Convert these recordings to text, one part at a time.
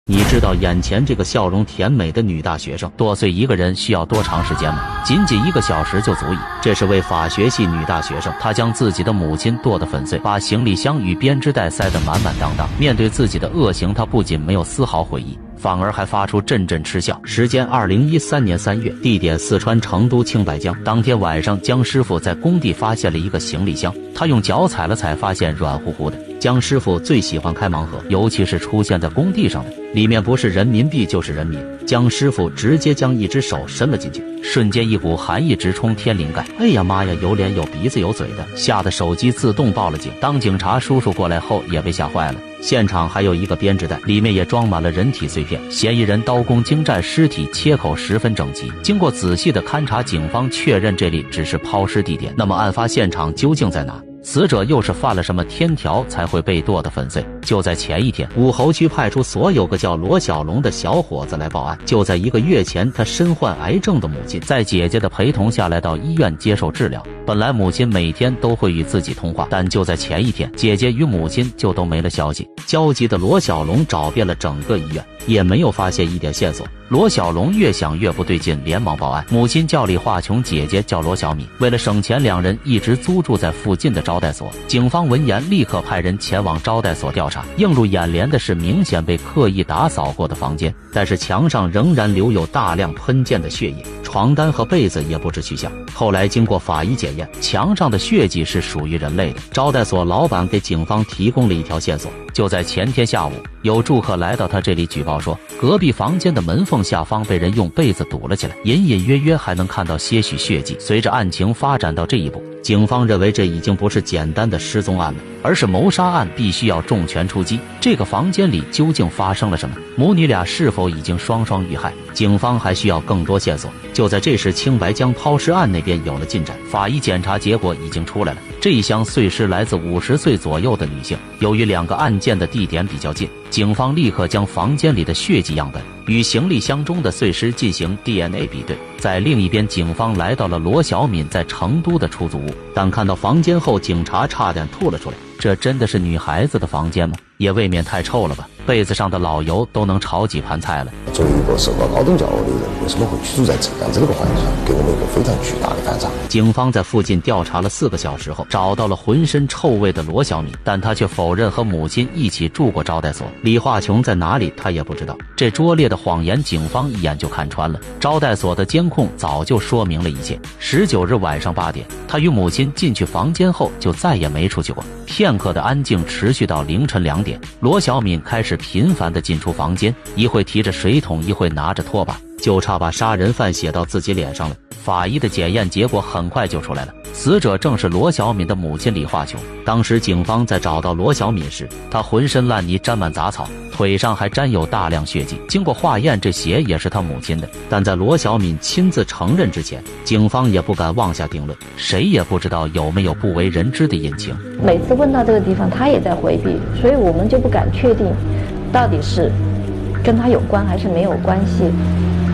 你知道眼前这个笑容甜美的女大学生剁碎一个人需要多长时间吗？仅仅1个小时就足以。这是位法学系女大学生，她将自己的母亲剁得粉碎，把行李箱与编织袋塞得满满当当。面对自己的恶行，她不仅没有丝毫悔意，反而还发出阵阵嗤笑。时间2013年3月，地点四川成都青白江。当天晚上，江师傅在工地发现了一个行李箱，他用脚踩了踩，发现软乎乎的。江师傅最喜欢开盲盒，尤其是出现在工地上的，里面不是人民币就是人民。江师傅直接将一只手伸了进去，瞬间一股寒意直冲天灵盖。哎呀妈呀，有脸有鼻子有嘴的，吓得手机自动报了警。当警察叔叔过来后，也被吓坏了。现场还有一个编织袋，里面也装满了人体碎片，嫌疑人刀工精湛，尸体切口十分整齐。经过仔细的勘查，警方确认这里只是抛尸地点。那么案发现场究竟在哪？死者又是犯了什么天条才会被剁得粉碎？就在前一天，武侯区派出所有个叫罗小龙的小伙子来报案。就在1个月前，他身患癌症的母亲在姐姐的陪同下来到医院接受治疗。本来母亲每天都会与自己通话，但就在前一天，姐姐与母亲就都没了消息。焦急的罗小龙找遍了整个医院，也没有发现一点线索。罗小龙越想越不对劲，连忙报案。母亲叫李化琼，姐姐叫罗小敏。为了省钱，两人一直租住在附近的招待所。警方闻言立刻派人前往招待所调查。映入眼帘的是明显被刻意打扫过的房间，但是墙上仍然留有大量喷溅的血液，床单和被子也不知去向。后来经过法医检验，墙上的血迹是属于人类的。招待所老板给警方提供了一条线索，就在前天下午，有住客来到他这里举报说，隔壁房间的门缝下方被人用被子堵了起来，隐隐约约还能看到些许血迹。随着案情发展到这一步，警方认为这已经不是简单的失踪案了，而是谋杀案，必须要重拳出击。这个房间里究竟发生了什么？母女俩是否已经双双遇害？警方还需要更多线索。就在这时，青白江抛尸案那边有了进展，法医检查结果已经出来了。这一箱碎尸来自50岁左右的女性，由于2个案件的地点比较近，警方立刻将房间里的血迹样本与行李箱中的碎尸进行 DNA 比对。在另一边，警方来到了罗小敏在成都的出租屋，但看到房间后，警察差点吐了出来。这真的是女孩子的房间吗？也未免太臭了吧，被子上的老油都能炒几盘菜了。作为一个受到高等教育的人，为什么会居住在这样子的一个环境下，给我们一个非常巨大的反差。警方在附近调查了4个小时后，找到了浑身臭味的罗小敏，但他却否认和母亲一起住过招待所。李化琼在哪里他也不知道。这拙劣的谎言，警方一眼就看穿了。招待所的监控早就说明了一切。19日晚上8点，他与母亲进去房间后就再也没出去过。片刻的安静持续到凌晨2点，罗小敏开始频繁地进出房间，一会提着水桶，一会拿着拖把，就差把杀人犯写到自己脸上了。法医的检验结果很快就出来了，死者正是罗小敏的母亲李化琼。当时警方在找到罗小敏时，她浑身烂泥沾满杂草，腿上还沾有大量血迹。经过化验，这鞋也是她母亲的。但在罗小敏亲自承认之前，警方也不敢妄下定论，谁也不知道有没有不为人知的隐情。每次问到这个地方，他也在回避，所以我们就不敢确定到底是跟他有关还是没有关系。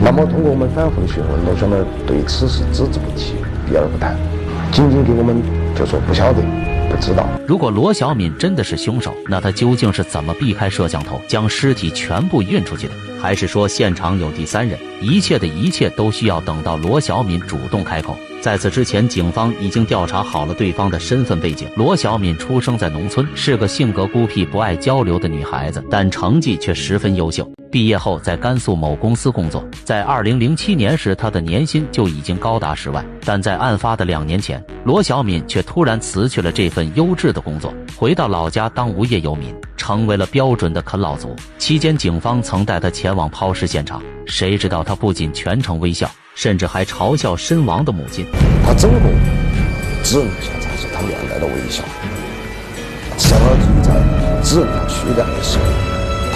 那么通过我们反复的询问，罗小敏对此事只字不提，避而不谈，仅仅给我们就说不晓得不知道。如果罗小敏真的是凶手，那他究竟是怎么避开摄像头将尸体全部运出去的？还是说现场有第三人？一切的一切都需要等到罗小敏主动开口。在此之前，警方已经调查好了对方的身份背景。罗小敏出生在农村，是个性格孤僻不爱交流的女孩子，但成绩却十分优秀。毕业后在甘肃某公司工作，在2007年时她的年薪就已经高达10万。但在案发的2年前，罗小敏却突然辞去了这份优质的工作，回到老家当无业游民，成为了标准的啃老族。期间警方曾带她前往抛尸现场，谁知道她不仅全程微笑，甚至还嘲笑身亡的母亲。她整个只能现在是她面带的微笑，生而就在只能她虚亮的时候，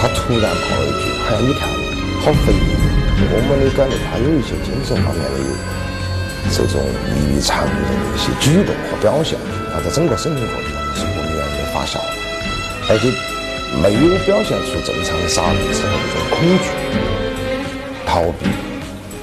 她突然冒了一句：“哎呀，你看，好肥。”我们的感觉她有一些精神方面的这种异常的一些举动和表现，她在整个审讯过程中是不愿意发酵的，而且没有表现出正常的杀人之后的一种恐惧、逃避，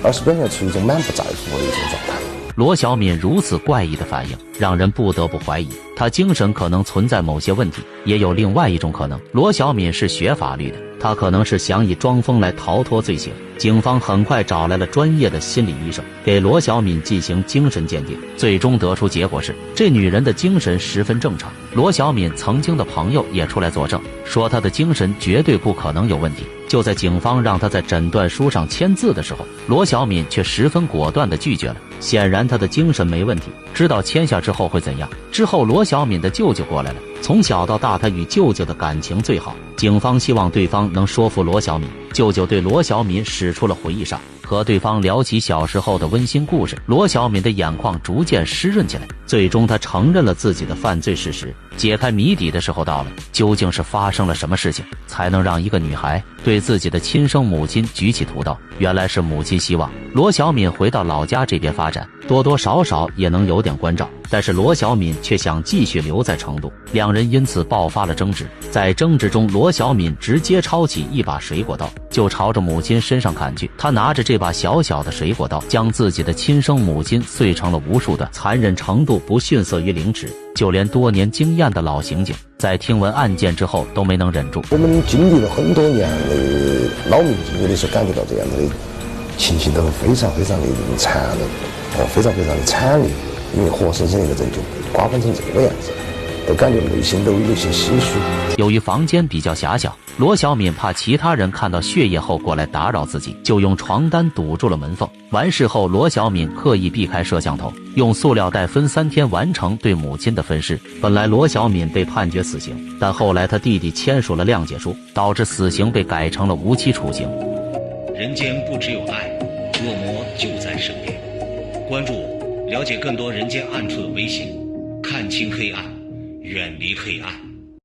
而是表现出一种满不在乎的一种状态。罗小敏如此怪异的反应，让人不得不怀疑她精神可能存在某些问题。也有另外一种可能，罗小敏是学法律的，她可能是想以装疯来逃脱罪行。警方很快找来了专业的心理医生，给罗小敏进行精神鉴定，最终得出结果是，这女人的精神十分正常。罗小敏曾经的朋友也出来作证，说她的精神绝对不可能有问题。就在警方让她在诊断书上签字的时候，罗小敏却十分果断地拒绝了。显然她的精神没问题，知道签下之后会怎样。之后罗小敏的舅舅过来了，从小到大她与舅舅的感情最好，警方希望对方能说服罗小敏。舅舅对罗小敏使出了回忆杀，和对方聊起小时候的温馨故事，罗小敏的眼眶逐渐湿润起来。最终她承认了自己的犯罪事实。解开谜底的时候到了，究竟是发生了什么事情，才能让一个女孩对自己的亲生母亲举起屠刀？原来是母亲希望罗小敏回到老家这边发展，多多少少也能有点关照，但是罗小敏却想继续留在成都，两人因此爆发了争执。在争执中，罗小敏直接抄起一把水果刀就朝着母亲身上砍去。她拿着这把小小的水果刀，将自己的亲生母亲碎成了无数段，残忍程度不逊色于凌迟。就连多年经验的老刑警在听闻案件之后都没能忍住。我们经历了很多年的老民警，有的时候感觉到这样的情形都非常非常的残忍，非常非常的惨烈，因为活生生一个人就瓜分成这个样子，都感觉内心都有些唏嘘。由于房间比较狭小，罗小敏怕其他人看到血液后过来打扰自己，就用床单堵住了门缝。完事后，罗小敏刻意避开摄像头，用塑料袋分3天完成对母亲的分尸。本来罗小敏被判决死刑，但后来他弟弟签署了谅解书，导致死刑被改成了无期处刑。人间不只有爱，恶魔就在身边。关注我，了解更多人间暗处的危险，看清黑暗，远离黑暗。